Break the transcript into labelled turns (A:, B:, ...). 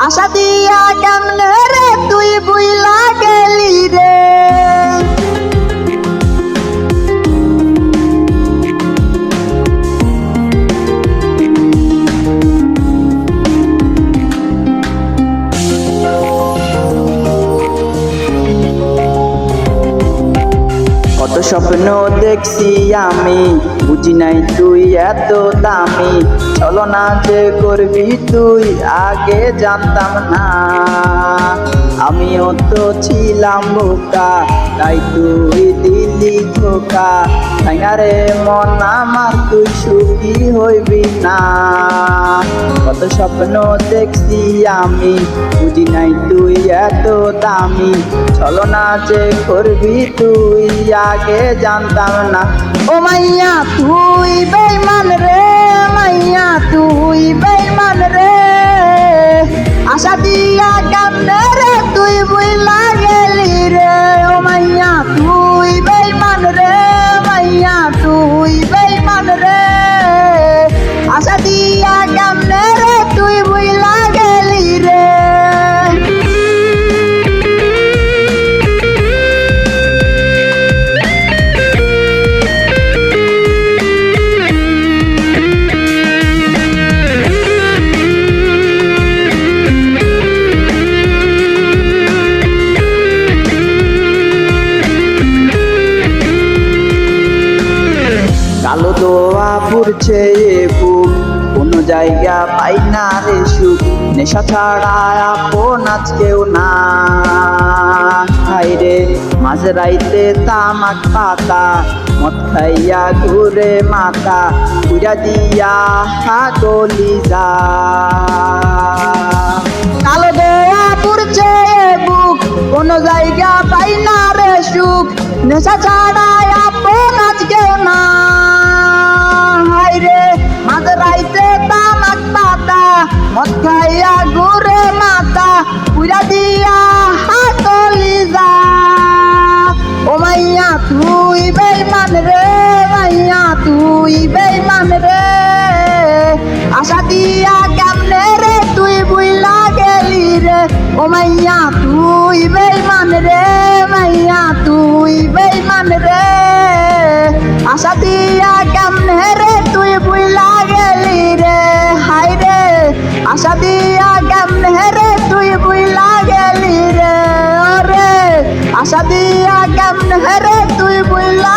A: আশা দিয়া কেমনে রে তুই বুইলা গেলি রে। কত স্বপ্ন দেখছি আমি, বুঝি নাই তুই এত দামি। ছলনা যে করবি তুই আগে জানতাম না। আমিও তো ছিলাম বোকা, তাই তুই দিলি ধোকা। ভাঙারে মন আমার তুই সুখী হইবি না। কত স্বপ্ন দেখছি আমি, বুঝি নাই তুই এত দামি। ছলনা যে করবি তুই আগে জানতাম না। ও মাইয়া তুই বেঈমান রে, মাইয়া তুই বেঈমান রে। আশা দিয়া কেমনে রে তুই বুইলা গেলি রে। ও মাইয়া তুই বেঈমান রে, মাইয়া তুই বেঈমান রে। আশা দিয়া কেমনে রে তুই বুইলা গেলি রে। কালো দোয়া পুরছে বুক, কোনো জায়গা পাই না রে সুখ। নেশা ছাড়া আপন আজ কেউ না। হাইরে মাঝ রাইতে তামাক পাতা, মদ খাইয়া ঘুরে মাথা। পুরা দিয়া হাগলি যা। কালো দোয়া পুরছে বুক, কোনো জায়গা পাই না রে সুখ। নেশা ছাড়া আপন আজ কেউ না। হাইরে মাঝ রাইতে তামাক পাতা, মদ খাইয়া ঘুরে মাথা। পুরা দিয়া হাতলি যা। ও মাইয়া তুই বেঈমান রে, মাইয়া তুই বেঈমান রে। আশা দিয়া কেমনে রে তুই বুইলা গেলি রে। ও মাইয়া তুই বেঈমান রে, মাইয়া তুই বেঈমান রে। আশা দিয়া কেমনে রে তুই বুইলা গেলি রে। হাইরে আশা দিয়া কেমনে রে তুই বুইলা গেলি রে। ওরে আশা দিয়া কেমনে রে তুই বুইলা